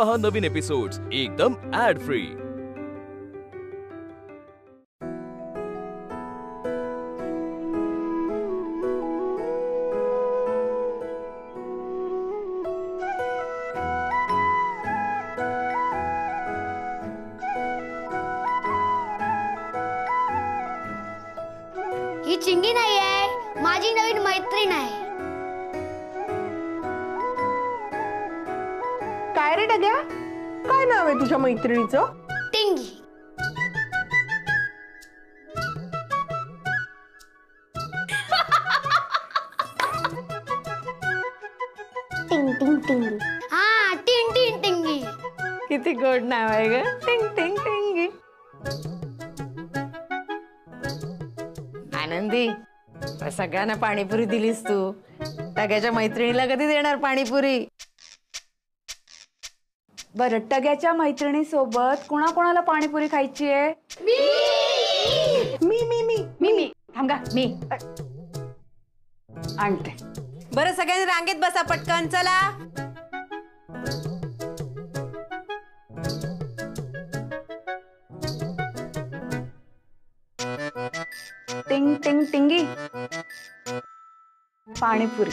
पहा नवीन एपिसोड्स एकदम add free. ही चिंगी नाही आहे, माझी नवीन मैत्रीण आहे। काय रे डग्या, काय नाव आहे तुझ्या मैत्रिणीचं? टिंगी। टिंग टिंग टिंगी। हा, टिंग टिंग टिंगी। किती गोड नाव आहे ग, टिंग टिंग टिंगी। आनंदी, सगळ्यांना पाणीपुरी दिलीस तू, टग्याच्या मैत्रिणीला कधी देणार पाणीपुरी? बरं, टग्याच्या मैत्रिणी सोबत कोणाकोणाला पाणीपुरी खायची आहे? मी मी मी मी मी थांबा, मी आणते। बरं, सगळ्यांनी रांगेत बसा पटकन, चला। टिंग टिंग टिंगी, पाणीपुरी।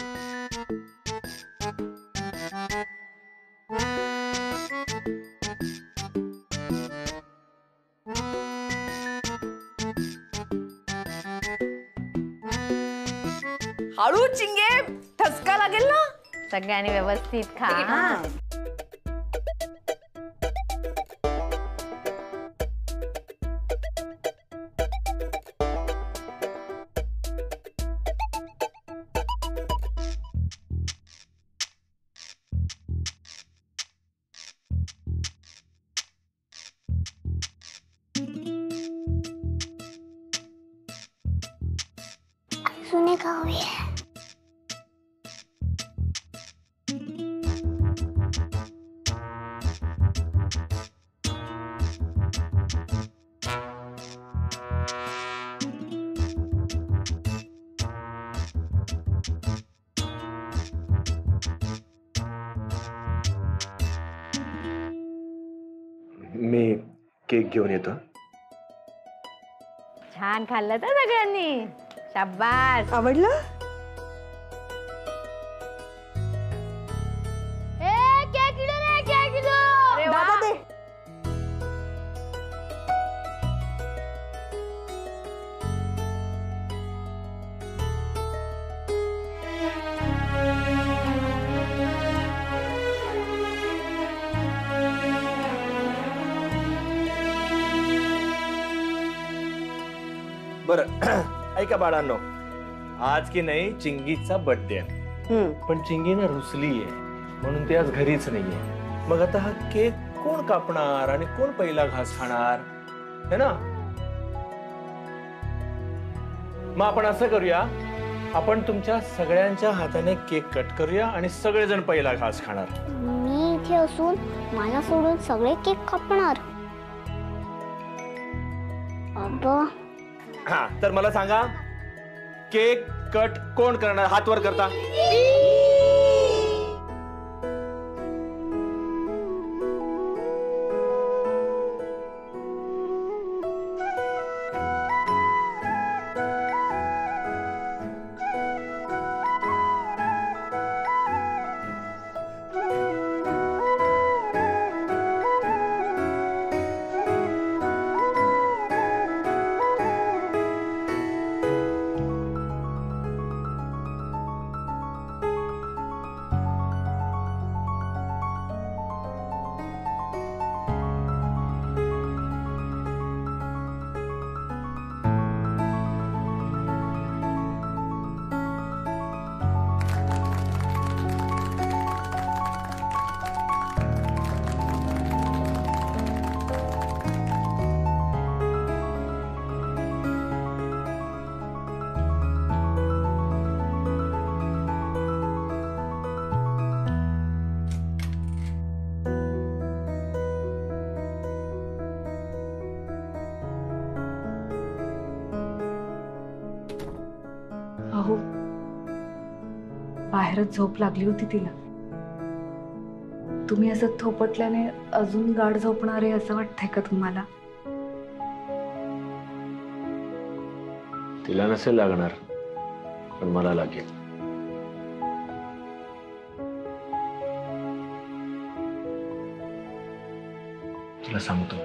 हळू चिंगे, ठसका लागेल ना। सगळ्यांनी व्यवस्थित खा। सुने खाऊया। मी केक घेऊन येतो। छान खाल्लं तर सगळ्यांनी, शाबास। आवडलं? क्या किलो रे, क्या किलो? दादा दे। बरं, ऐका बाळांनो, आज की नाही चिंगीचा बर्थडे आहे, पण चिंगी ना रुसली आहे म्हणून ती आज घरीच नाहीये। मग आता हा केक कोण कापणार आणि कोण पहिला घास खाणार, है ना? मग आपण असं करूया, आपण तुमच्या सगळ्यांच्या हाताने केक कट करूया आणि सगळेजण पहिला घास खाणार। मी इथे असून मला सोडून सगळे केक कापणार? अब्बा, हा, तर मला सांगा, केक कट कोण करणार? हात वर करता। अहो, बाहेरच झोप लागली होती तिला, तुम्ही असं थोपटल्याने अजून गाढ झोपणार आहे असं वाटतंय का तुम्हाला? तिला नसेल लागणार, पण मला लागेल. तुला सांगतो,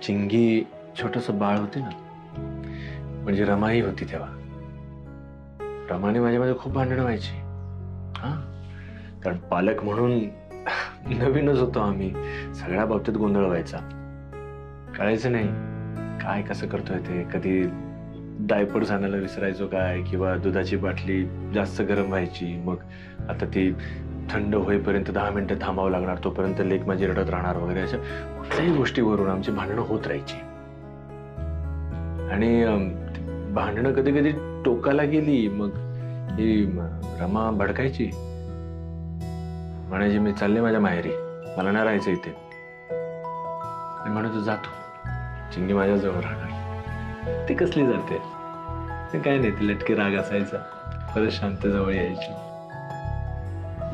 चिंगी छोटस बाळ होती ना, म्हणजे रमाई होती तेव्हा. रमाने माझ्यामध्ये खूप भांडणं व्हायची. हा, कारण पालक म्हणून नवीनच होतो आम्ही, सगळ्या बाबतीत गोंधळ व्हायचा. कळायचं नाही काय कसं करतोय ते. कधी डायपर्स आणायला विसरायचो काय, किंवा दुधाची बाटली जास्त गरम व्हायची, मग आता ती थंड होईपर्यंत 10 मिनिटं थांबावं लागणार, तोपर्यंत लेक माझी रडत राहणार वगैरे. अशा कुठल्याही गोष्टीवरून आमची भांडणं होत राहायची. आणि भांडणं कधी कधी टोकाला गेली, मग ही रमा भडकायची, म्हणायची मी चालले माझ्या माहेरी, मला नाही राहायचं इथे. मी म्हणतो जातो, चिंगी माझ्याजवळ राहणार. ती कसली जाते, ते काय नाही, ती लटके राग असायचा, परत शांत जवळ यायची.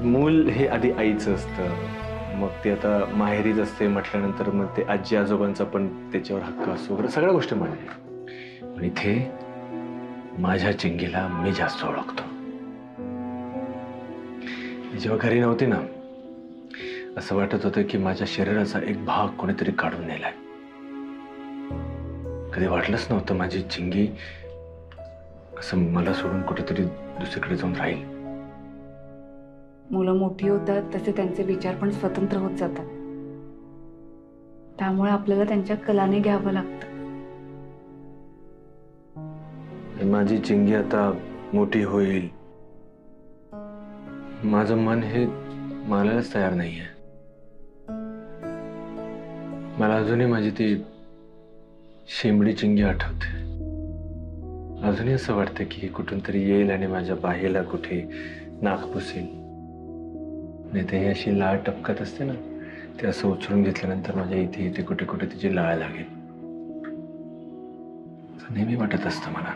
मूल हे आधी आईचं असतं, मग ते आता माहेरीच असते म्हटल्यानंतर मग ते आजी आजोबांचा पण त्याच्यावर हक्क असतो वगैरे, सगळ्या गोष्टी म्हणजे. पण इथे माझ्या चिंगीला मी जास्त ओळखतो. जेव्हा घरी नव्हती ना, असं वाटत होतं की माझ्या शरीराचा एक भाग कोणीतरी काढून नेलाय. कधी वाटलंच नव्हतं माझी चिंगी असं मला सोडून कुठेतरी दुसरीकडे जाऊन राहील. मुलं मोठी होतात तसे त्यांचे विचार पण स्वतंत्र होत जातात, त्यामुळे आपल्याला त्यांच्या कलाने घ्यावं लागतं. माझी चिंगी आता मोठी होईल, माझं मन हे मानायलाच तयार नाहीये. मला अजूनही माझी ती शेंबडी चिंगी आठवते. अजूनही असं वाटतं की कुठून तरी येईल आणि माझ्या बाहेला कुठे नाक पुसेल. नाही ते अशी लाळ टपकत असते ना, ते असं उचलून घेतल्यानंतर माझ्या इथे इथे कुठे कुठे तिची लाळ लागेल, असं नेहमी वाटत असतं मला.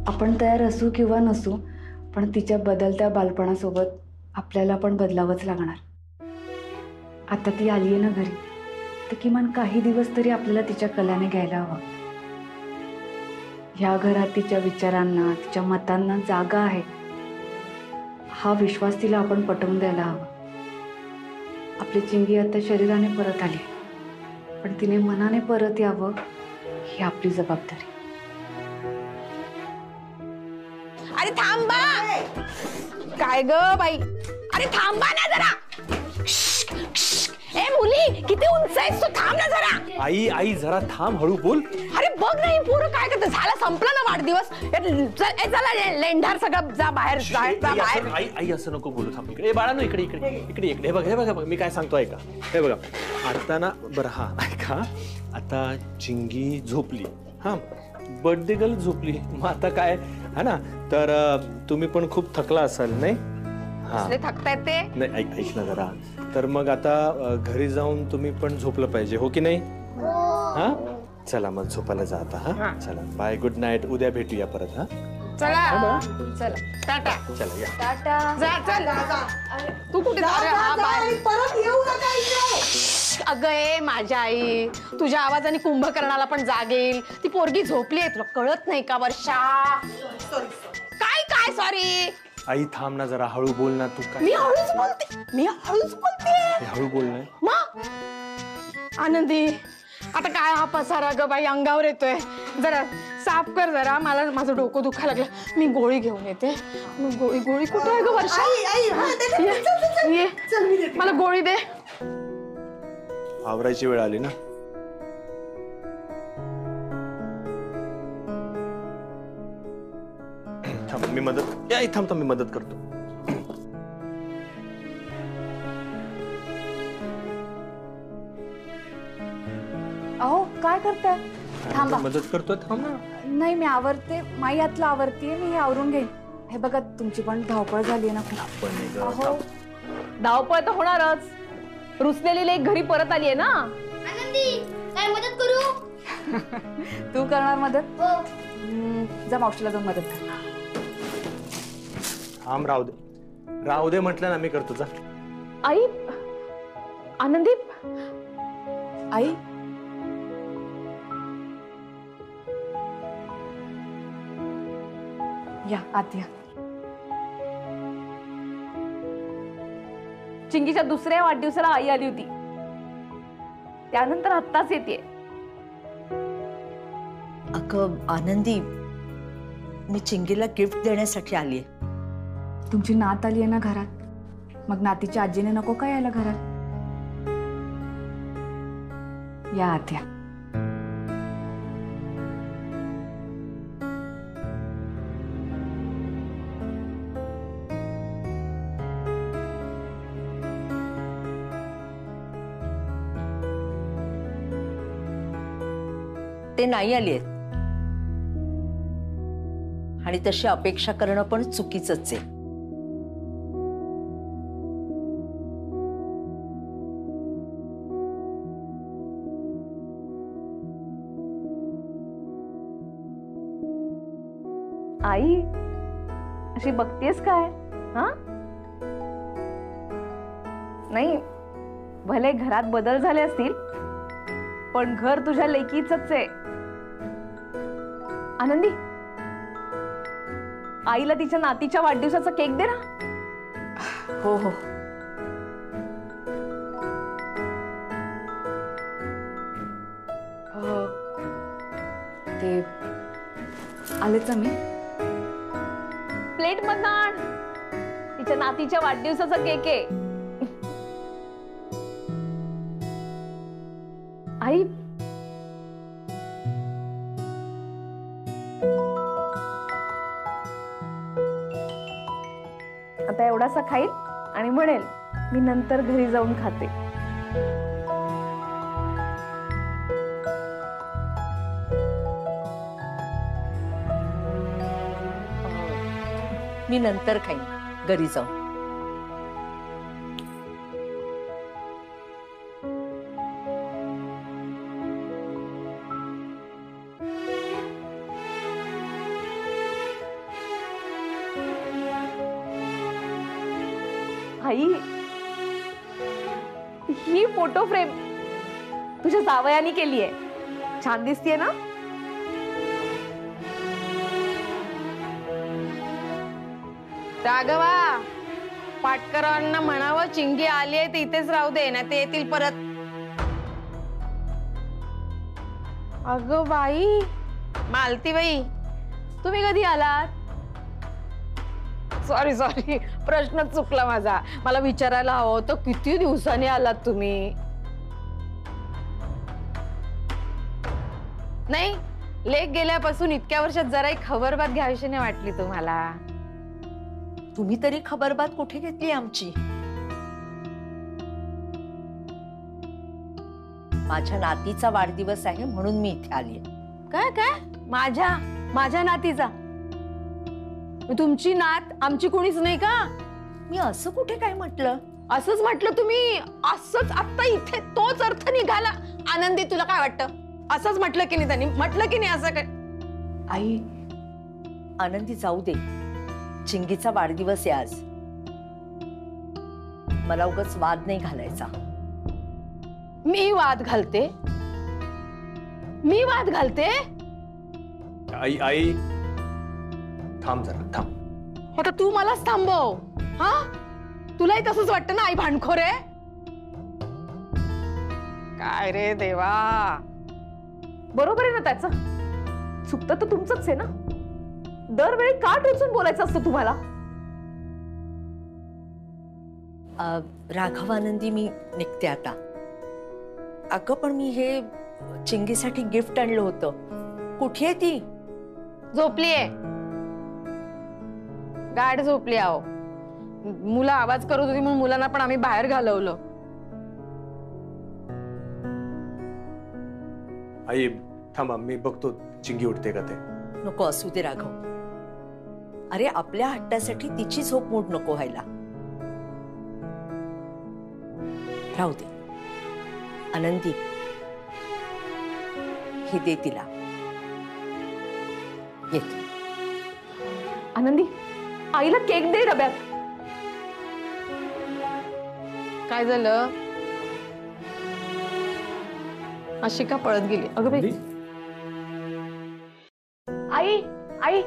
आपण तयार असू किंवा नसू, पण तिच्या बदलत्या बालपणासोबत आपल्याला पण बदलावंच लागणार. आता ती आलीये ना घरी, तर किमान काही दिवस तरी आपल्याला तिच्या कलाने घ्यायला हवं. ह्या घरात तिच्या विचारांना, तिच्या मतांना जागा आहे, हा विश्वास तिला आपण पटवून द्यायला हवा. आपली चिंगी आता शरीराने परत आली, पण तिने मनाने परत यावं ही आपली जबाबदारी. अरे थांबा, काय ग बाई, अरे थांबा ना जरा. ए मुली, किती उंच आहेस तू, थांब ना जरा. आई आई जरा थांब, हळू बोल. अरे बघ नाही पोरं काय करत, झाला संपला ना वाढदिवस. चला लेंढार सगळं जा बाहेर, बाहेर. आई आई असं नको बोलू, थांब. इकडे बाळांनो, इकडे इकडे इकडे इकडे. हे बघा मी काय सांगतो ऐका. हे बघा आता ना, बरं हा ऐका, आता चिंगी झोपली, हा बर्थडे गर्ल झोपली, मग आता काय है ना. तर तुम्ही पण खूप थकला असाल नाही? हा थकतायत ते नाही, ऐक ना जरा. तर मग आता घरी जाऊन तुम्ही पण झोपलं पाहिजे, हो की नाही? हा चला मग झोपायला जा आता. हा चला बाय, गुड नाईट, उद्या भेटूया परत. हा चला चला, टाटा. चला या. टाटा. जा चल. तू कुठे जा रे? हा बाय. परत येऊ नका इथे. अगं ए माझ्या आई, तुझ्या आवाजाने कुंभकर्णाला पण जाग येईल. ती पोरगी झोपली आहे, तुला कळत नाही का वर्षा? काय काय सॉरी. आई थांब ना जरा, हळू बोल ना तू. काय मी हळूच बोलते. हळू बोल ना. मग आनंदी, आता काय हा पसारा ग बाई अंगावर येतोय, जरा साफ कर जरा. मला माझं डोकं दुखायला लागलं, मी गोळी घेऊन येते. गोळी कुठे आहे ग वर्षा? ये मला गोळी दे. आवरायची वेळ आली ना. थांब मी मदत, थांब मी मदत करतो. अहो काय करताय? थांबा. मदत करतो, थांब ना. नाही मी आवरते, माई आतला आवरतीये, मी हे आवरून घेईन. हे बघा तुमची पण धावपळ झाली ना खूप. अहो धावपळ तर होणारच, रुसलेली लेक घरी परत आलीये ना. आनंदी काय मदत करू? तू करणार मदत? हो. जा मावशीला जाऊन मदत कर. थांब राहू दे. राहू दे म्हटलं ना, मी करतो जा. आई, आनंदी, आई या आत या. चिंगीच्या दुसऱ्या वाढदिवसाला आई आली होती, त्यानंतर आत्ताच येते. अगं आनंदी, मी चिंगीला गिफ्ट देण्यासाठी आलीये. तुमची नात आली आहे ना घरात, मग नातीच्या आजीने नको का यायला घरात? या आत या. ते नाही आली आहेत आणि तशी अपेक्षा करणं पण चुकीचंच आहे. आई, अशी बघतेस काय? हा, नाही, भले घरात बदल झाले असतील, पण घर तुझ्या लेकीचंच आहे. आनंदी, आईला तिच्या नातीच्या वाढदिवसाचा केक दे ना. हो हो. ते आलेच मी. प्लेट मधनं आण, तिच्या नातीच्या वाढदिवसाचा केक आहे. आई, आता एवढासा खाईल आणि म्हणेल मी नंतर घरी जाऊन खाते. मी नंतर खाईन घरी जाऊन. आई, ही फोटो फ्रेम तुझ्या जावयानी केली आहे. छान दिसतीये ना? राघवा, पाटकरांना म्हणावं चिंगी आली आहे, ते इथेच राहू दे ना, ते येतील परत. अगं बाई, मालती बाई, तुम्ही कधी आलात? सॉरी सॉरी, प्रश्न चुकला माझा. मला विचारायला हवं होतं, किती दिवसांनी आलात तुम्ही? नाही, लेक गेल्यापासून इतक्या वर्षात जरा खबरबात घ्यावीशी नाही वाटली तुम्हाला? तुम्ही तरी खबरबात कुठे घेतली आमची? माझ्या नातीचा वाढदिवस आहे म्हणून मी इथे आली. काय काय? माझ्या नातीचा? तुमची नात आमची कोणीच नाही का? मी असं कुठे काय म्हटलं? असंच म्हटलं तुम्ही. असंच आता इथे तोच अर्थ निघाला. आनंदी, तुला काय वाटतं? असंच म्हटलं की नाही त्यांनी? म्हटलं की नाही असं काय? आई, आनंदी जाऊ दे, चिंगीचा वाढदिवस आहे आज. मला उगाच वाद नाही घालायचा. मी वाद घालते? मी वाद घालते? आई आई थांब जरा, थांब. आता तू मलाच थांबव. हा, तुलाही तसंच वाटतं ना आई भांडखोर आहे? काय रे देवा. बरोबर आहे ना त्याचं? चुकतं तर तुमचंच आहे ना. दरवेळी का टोचून बोलायचं असतं तुम्हाला? राघव, आनंदी, मी निघते आता. अगं पण मी हे चिंगीसाठी गिफ्ट आणलं होतं, कुठे आहे ती? झोपलीये, गाढ झोपली. आहो, मुलं आवाज करत होती म्हणून मुलांना पण आम्ही बाहेर घालवलं. आई थांबा, मी बघतो चिंगी उठते का ते. नको, असू दे राघव. अरे, आपल्या हट्टासाठी तिची झोप मोड नको व्हायला. राहू दे. आनंदी, हे दे तिला. येते. आनंदी, आईला केक दे डब्यात. काय झालं? अशी का पळत गेली? अगं बाई, आई आई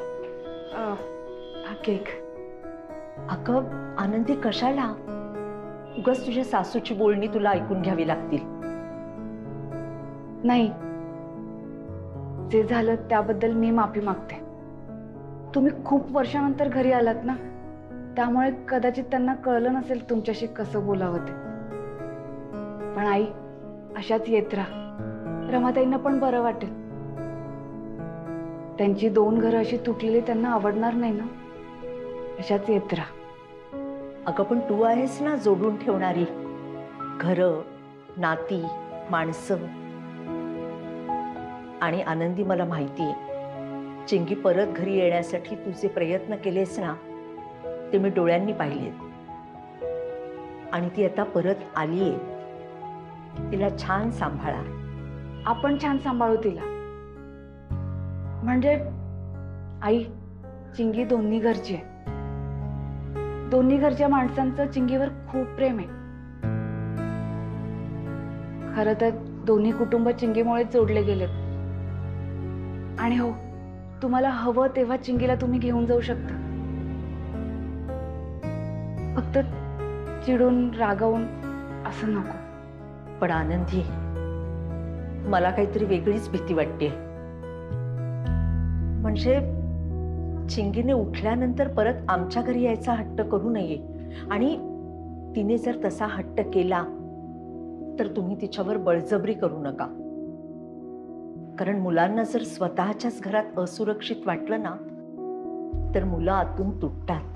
हा केक. अगं आनंदी, कशाला उगाच तुझ्या सासूची बोलणी तुला ऐकून घ्यावी लागतील. नाही, जे झालं त्याबद्दल मी माफी मागते. तुम्ही खूप वर्षानंतर घरी आलात ना, त्यामुळे कदाचित त्यांना कळलं नसेल तुमच्याशी कसं बोलावं ते. पण आई, अशाच येत राहा. रमाताईंना पण बरं वाटेल. त्यांची 2 घरं अशी तुटलेली त्यांना आवडणार नाही ना. अशाच येत राहा. अगं पण तू आहेस ना जोडून ठेवणारी. घरं, नाती, माणसं. आणि आनंदी, मला माहितीये चिंगी परत घरी येण्यासाठी तुझे प्रयत्न केलेस ना, ते मी डोळ्यांनी पाहिलेत. आणि ती आता परत आलीये. तिला छान सांभाळा. आपण छान सांभाळू तिला. म्हणजे आई, चिंगी दोन्ही घरची आहे. दोन्ही घरच्या माणसांचं चिंगीवर खूप प्रेम आहे. खरं तर दोन्ही कुटुंब चिंगीमुळे जोडले गेलेत. आणि हो, तुम्हाला हवं तेव्हा चिंगीला तुम्ही घेऊन जाऊ शकता. फक्त चिडून रागावून असं नको. पण आनंदी, मला काहीतरी वेगळीच भीती वाटते. म्हणजे चिंगीने उठल्यानंतर परत आमच्या घरी यायचा हट्ट करू नये. आणि तिने जर तसा हट्ट केला तर तुम्ही तिच्यावर बळजबरी करू नका. कारण मुलांना जर स्वतःच्याच घरात असुरक्षित वाटलं ना, तर मुलं आतून तुटतात.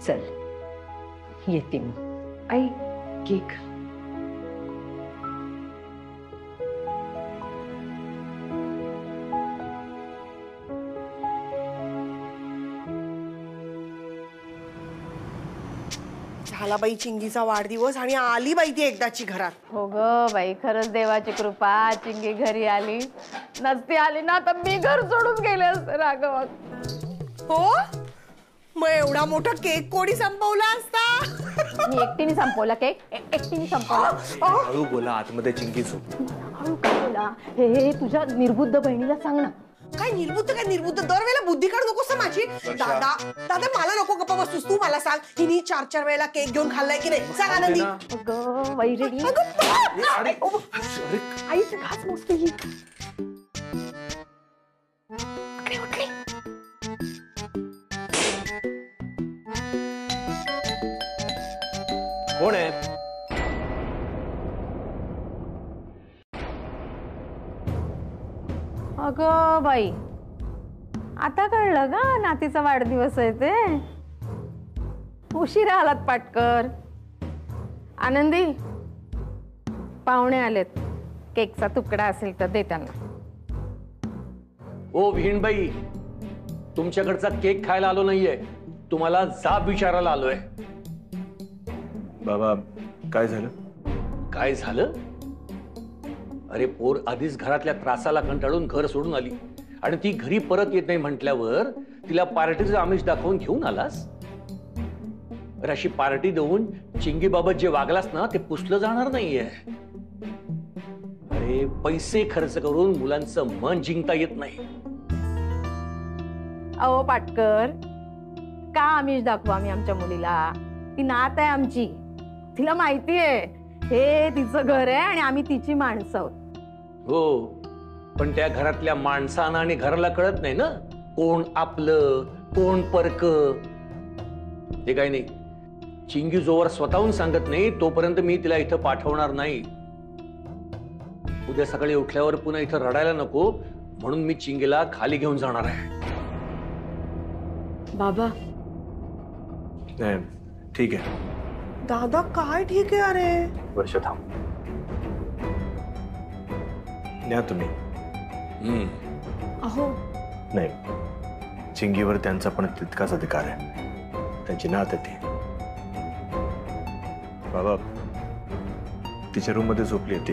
चल, येते मी. आई, केक. झाला बाई चिंगीचा वाढदिवस आणि आली बाई ती एकदाची घरात. हो ग बाई, खरंच देवाची कृपा. चिंगी घरी आली. नसती आली ना तर मी घर सोडून गेले असते राघव. हो, मग एवढा मोठा केक कोणी संपवला असता? मी एकटीने संपवला केक. एकटीने संपवला. हळू बोला, आतमध्ये चिंगी झोप. हळू काय बोला? हे तुझ्या निर्बुद्ध बहिणीला सांग ना. काय निर्बुद्ध दरवेळेला बुद्धी काढू नकोस माझी. दादा दादा, मला नको गप्पा बसूस. तू मला सांग, हिनी 4 वेळेला केक घेऊन खाल्लाय की नाही? सांग आनंदी. अगं वैरणी, आईची घास मोजते ही. कोण आहे? अगं बाई, आता कळलं का नातीचा वाढदिवस आहे ते? उशिरा आलात पाटकर. आनंदी, पाहुणे आलेत. केकचा तुकडा असेल तर दे त्यांना. ओ विहीणबाई, तुमच्याकडचा केक खायला आलो नाहीये, तुम्हाला जाब विचारायला आलोय. बाबा, काय झालं? काय झालं? अरे पोर आधीच घरातल्या त्रासाला कंटाळून घर सोडून आली आणि ती घरी परत येत नाही म्हटल्यावर तिला पार्टीचं आमिष दाखवून घेऊन आलास. अरे अशी पार्टी देऊन चिंगीबाबत जे वागलास ना, ते पुसलं जाणार नाहीये. अरे पैसे खर्च करून मुलांचं मन जिंकता येत नाही. अहो पाटकर, का आमिष दाखवू आम्ही आमच्या मुलीला? ती नात आहे आमची. तिला माहिती आहे हे तिचं घर आहे आणि आम्ही तिची माणसं आहोत. हो, पण त्या घरातल्या माणसांना आणि घराला कळत नाही ना कोण आपलं कोण परक. ते काही नाही, चिंगी जोवर स्वतःहून सांगत नाही तोपर्यंत मी तिला इथं पाठवणार नाही. उद्या सकाळी उठल्यावर पुन्हा इथं रडायला नको म्हणून मी चिंगीला खाली घेऊन जाणार आहे. बाबा, नाही, ठीक आहे. दादा काय ठीक आहे? अरे वर्ष थांब. न्या तुम्ही. अहो नाही, चिंगीवर त्यांचा पण तितकाच अधिकार आहे. त्यांची नात आहे ती. बाबा, तिच्या रूम मध्ये झोपली होती.